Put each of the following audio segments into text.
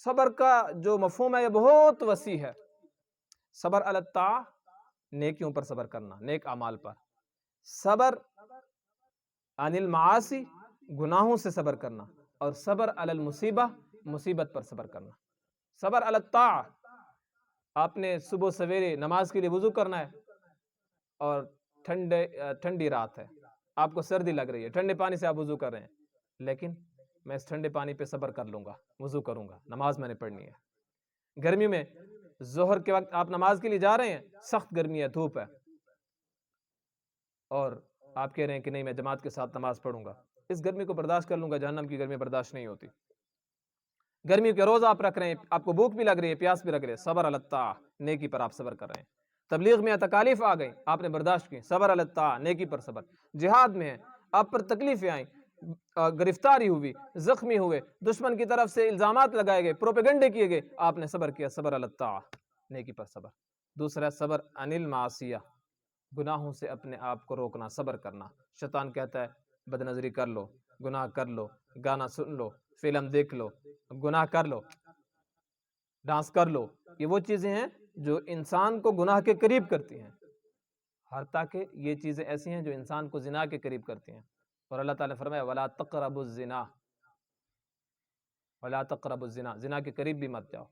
صبر کا جو مفہوم ہے یہ بہت وسیع ہے۔ صبر علی الطاعہ، نیکیوں پر صبر کرنا، نیک اعمال پر۔ صبر عن المعاصی، گناہوں سے صبر کرنا۔ اور صبر علی المصیبہ، مصیبت پر صبر کرنا۔ صبر علی الطاعہ، آپ نے صبح سویرے نماز کے لیے وضو کرنا ہے اور ٹھنڈی رات ہے، آپ کو سردی لگ رہی ہے، ٹھنڈے پانی سے آپ وضو کر رہے ہیں، لیکن میں اس ٹھنڈے پانی پہ صبر کر لوں گا، وضو کروں گا، نماز میں نے پڑھنی ہے۔ گرمی میں ظہر کے وقت آپ نماز کے لیے جا رہے ہیں، سخت گرمی ہے، دھوپ ہے، اور آپ کہہ رہے ہیں کہ نہیں میں جماعت کے ساتھ نماز پڑھوں گا، اس گرمی کو برداشت کر لوں گا، جہنم کی گرمی برداشت نہیں ہوتی۔ گرمی کے روز آپ رکھ رہے ہیں، آپ کو بھوک بھی لگ رہی ہے، پیاس بھی لگ رہی ہے، صبر علی الطاعہ، نیکی پر آپ صبر کر رہے ہیں۔ تبلیغ میں تکالیف آ گئی، آپ نے برداشت کی، صبر علی الطاعہ، نیکی پر صبر۔ جہاد میں ہے، آپ پر تکلیفیں آئیں، گرفتاری ہوئی، زخمی ہوئے، دشمن کی طرف سے الزامات لگائے گئے، پروپیگنڈے کیے گئے، آپ نے صبر کیا، صبر علی الطاعہ، نیکی پر صبر۔ دوسرا صبر عن المعصیہ، گناہوں سے اپنے آپ کو روکنا، صبر کرنا۔ شیطان کہتا ہے بد نظری کر لو، گناہ کر لو، گانا سن لو، فلم دیکھ لو، گناہ کر لو، ڈانس کر لو، یہ وہ چیزیں ہیں جو انسان کو گناہ کے قریب کرتی ہیں، حتیٰ کہ یہ چیزیں ایسی ہیں جو انسان کو زنا کے قریب کرتی ہیں۔ اور اللہ تعالیٰ نے فرمایا وَلَا تَقْرَبُوا الزِّنَا، وَلَا تَقْرَبُوا الزِّنَا، زنا کے قریب بھی مت جاؤ۔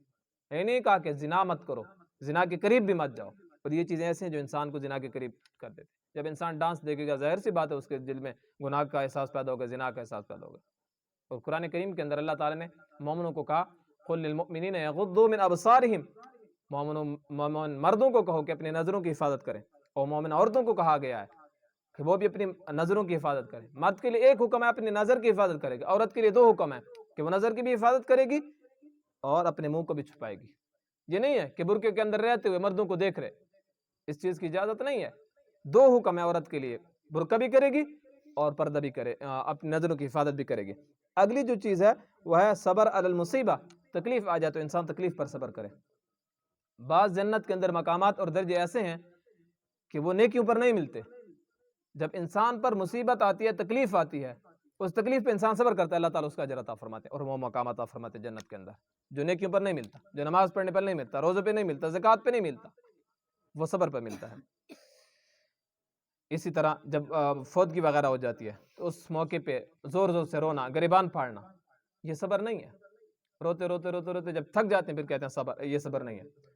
یہ نہیں کہا کہ زنا مت کرو، زنا کے قریب بھی مت جاؤ، اور یہ چیزیں ایسی ہیں جو انسان کو زنا کے قریب کر دیتی ہیں۔ جب انسان ڈانس دیکھے گا، ظاہر سی بات ہے اس کے دل میں گناہ کا احساس پیدا ہوگا، زنا کا احساس پیدا ہوگا۔ اور قرآن کریم کے اندر اللہ تعالیٰ نے مومنوں کو کہا قُل لِّلْمُؤْمِنِينَ يَغُضُّوا مِنْ أَبْصَارِهِمْ، مومن مردوں کو کہو کہ اپنی نظروں کی حفاظت کریں، اور مومن عورتوں کو کہا گیا ہے کہ وہ بھی اپنی نظروں کی حفاظت کریں۔ مرد کے لیے ایک حکم ہے اپنی نظر کی حفاظت کرے گا، عورت کے لیے دو حکم ہے کہ وہ نظر کی بھی حفاظت کرے گی اور اپنے منہ کو بھی چھپائے گی۔ یہ نہیں ہے کہ برقعے کے اندر رہتے ہوئے مردوں کو دیکھ رہے، اس چیز کی اجازت نہیں ہے۔ دو حکم ہے عورت کے لیے، برقع بھی کرے گی اور پردہ بھی کرے، اپنی نظروں کی حفاظت بھی کرے گی۔ اگلی جو چیز ہے وہ ہے صبر علی المصیبہ، تکلیف آ جائے تو انسان تکلیف پر صبر کرے۔ بعض جنت کے اندر مقامات اور درجے ایسے ہیں کہ وہ نیکیوں پر نہیں ملتے۔ جب انسان پر مصیبت آتی ہے، تکلیف آتی ہے، اس تکلیف پہ انسان صبر کرتا ہے، اللہ تعالیٰ اس کا اجر عطا فرماتے ہیں، اور وہ مقام عطا فرماتے ہیں جنت کے اندر جو نیکیوں پر نہیں ملتا، جو نماز پڑھنے پر نہیں ملتا، روزے پہ نہیں ملتا، زکوٰۃ پہ نہیں ملتا، وہ صبر پہ ملتا ہے۔ اسی طرح جب فوتگی وغیرہ ہو جاتی ہے تو اس موقع پہ زور زور سے رونا، گریبان پھاڑنا، یہ صبر نہیں ہے۔ روتے روتے روتے روتے جب تھک جاتے ہیں پھر کہتے ہیں صبر، یہ صبر نہیں ہے۔